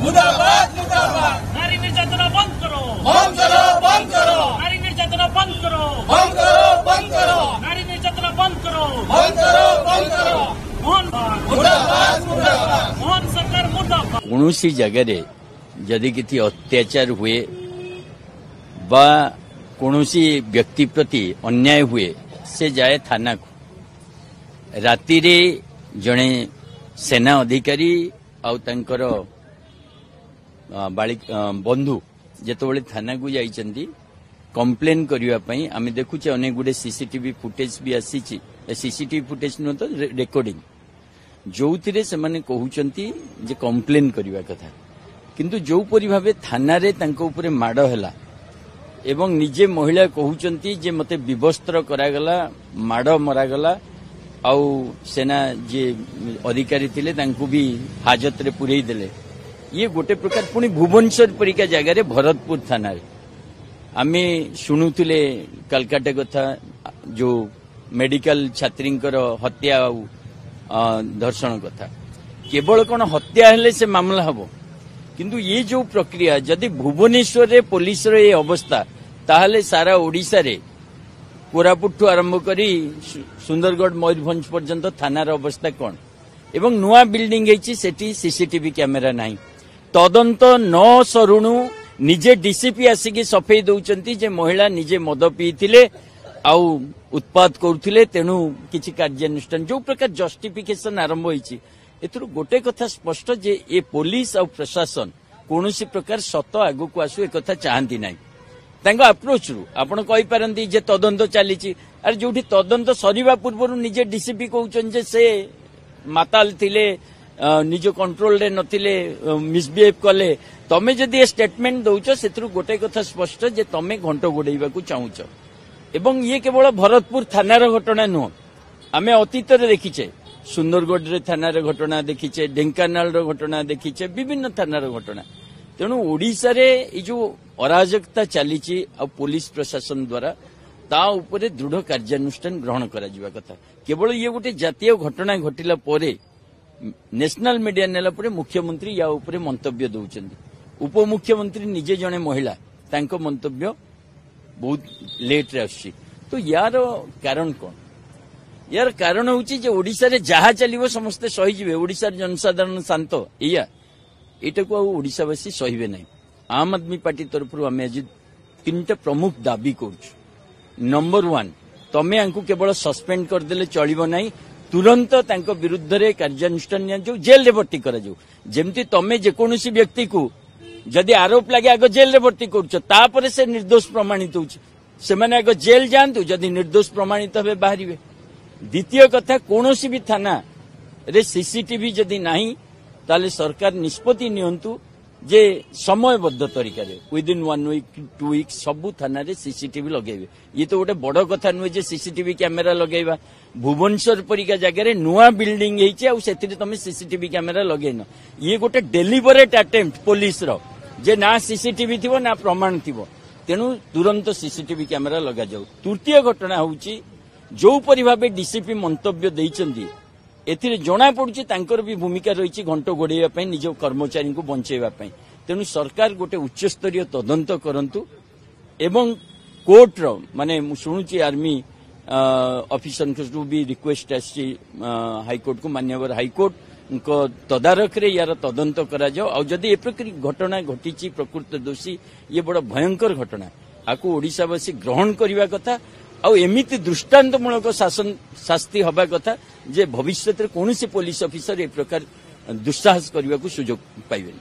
मुर्दाबाद मुर्दाबाद। नारी निर्यातना बंद करो, बंद करो, बंद करो, नारी निर्यातना बंद करो, बंद करो, बंद करो, नारी निर्यातना बंद करो, बंद करो, बंद करो। मोहन मुर्दाबाद मुर्दाबाद। मोहन सरकार मुर्दाबाद। कौनसी जगह जदि किसी अत्याचार हुए बा कौनसी व्यक्ति प्रति अन्याय हुए से जाए थाना को। राति रे जड़े सेना अधिकारी आउ तांकर बंधु जेतबेले थाना को जाइछंती कंप्लेन करिवा पई आमे देखुचे अनेक गुडे सीसीटीवी फुटेज भी आसी सीसीटीवी फुटेज न तो रेकॉर्डिंग जोथिरे से माने कहउचंती जे कंप्लेन करिवा कथा किंतु जो परि भाबे थाना रे तांको ऊपर माड हैला एवं निजे महिला कहउचंती जे मते विवस्त्र करागला माड मरागला आउ सेना जे अधिकारी थिले तांको भी हाजत रे पुरई देले। ये गोटे प्रकार पुणी भुवनेश्वर परिका जगह रे भरतपुर थाना रे आमे शुणुथिले कलकाता कथा जो मेडिकल छात्रींकर हत्या धर्षण कथा केवल कौन हत्या हेले से मामला हबो किंतु ये जो प्रक्रिया जदि भुवनेश्वर रे पुलिस रे ये अवस्था ताहले सारा ओडिसा रे कोरापुट आरंभ करी सुंदरगढ़ मयूरभंज पर्यंत थानार अवस्था कौन एवं नुआ बिल्डिंग है सेठी सीसीटीवी कैमेरा नहीं तदंत न सरुणु निजे डीसीपी आसिकी सफेई दौचंती जे महिला निजे मद पीथिले आउ उत्पाद करुथिले तेणु किछि कार्यानुष्ठान जो प्रकार जस्टिफिकेशन आरंभ होईछि एथुरु गोटे कथा स्पष्ट जे ए पुलिस आउ प्रशासन कोनोसी प्रकार सत आगु को आसु ए कथा चाहंती नाही तांको अप्रोच रु आपण कहि पारंती जे तदंत चालीछि अरे जोठी तदंत सरीवा पूर्व निजे डीसीपी कहउछन जे से माताल थिले निज कंट्रोल रे नथिले मिसबिहेव कले तमे जदि ए स्टेटमेंट दउछ सेथुरु गोटे कथा स्पष्ट जे तमे घंटो गोडेइबा को चाहुछ एवं ये केवल भरतपुर थानार घटना नुह आमे अतीत रे देखिछे सुंदरगढ़ रे थानार घटना देखिछे ढेंकानाल रो घटना देखिछे विभिन्न थानार घटना तेणु ओडिशा रे ई जो अराजकता चलीची आ पुलिस प्रशासन द्वारा ता उपरे दृढ़ कार्यानुष्ठान ग्रहण करा जिवा कथा केवल ये गोटे जातीय घटना घटिला परे नेशनल मीडिया नेला परे मुख्यमंत्री या उपरे मंतव्य दउचंदी उपमुख्यमंत्री निजे जने महिला तांको मंतव्य बहुत लेट रे आछि तो यार कारण कोन यार कारण होची जे ओडिशा रे जहा चलीबो समस्त सही जिवे ओडिशा रे जनसाधारण शांत एया एटा को ओडिशावासी सहीबे नै आम आदमी पार्टी तरफ आम आज तीनटा प्रमुख दाबी करूँ नंबर 1 तमे आंकु केवल सस्पेंड करदेले चलिबो नै तुरंत तांको विरुद्ध रे कार्यानुष्ठान जो जेल रे भर्ती करा जो जेमती तमे जे कोनोसी व्यक्ति को जदि आरोप लगे आग जेल रे भर्ती करूछ तापरे से निर्दोष प्रमाणित होछ से माने आग जेल जानतु जदि निर्दोष प्रमाणित हबे बाहरिबे। द्वितीय कथा कोनोसी भी थाना रे सीसीटीवी जदि नाही ताले सरकार निष्पत्ति नियंतु जे समयबद्ध तरीका रे विदिन 1 वीक 2 वीक सबु थाना रे सीसीटीवी लगेबे ये तो गोटे बड़ कथा नुहे जे सीसीटीवी कैमेरा लगेबा भुवनेश्वर परिका जगह रे नुआ बिल्डिंग हेछि आ सेतिरे तमे सीसीटीवी कैमेरा लगेन ये गोटे डेलिबरेट अटेम्प्ट पुलिस रो जे ना सीसीटीवी थिबो ना प्रमाण थिबो तेनु तुरंत सीसीटीवी कैमेरा लगा जाऊ। तृतीय घटना होउछि जो परि भाबे डीसीपी मंतव्य दैचंदी एथिरे जना पड़ुछि तांकर भी भूमिका रहिछि घंटो गोडेइबा पई निज कर्मचारी को बंचेबा पई तेनु सरकार गोटे उच्च स्तरीय तदंत करंतु एवं कोर्ट रो माने सुनुछि आर्मी ऑफिसर को भी रिक्वेस्ट आछि हाईकोर्ट को मान्यवर हाईकोर्ट को तदारख रे यार तदंत करा जाओ आ जदि ए प्रकार घटना घटिछि प्रकृत दोषी ये बड़ भयंकर घटना आकु ओडिशावासी ग्रहण करिवा कथा आ एमिति दृष्टांतमूलक शासन शास्ति हवा कथा जे भविष्य रे कोनोसी पुलिस ऑफिसर ए प्रकार दुस्साहस करने को सुजोग पाइबे।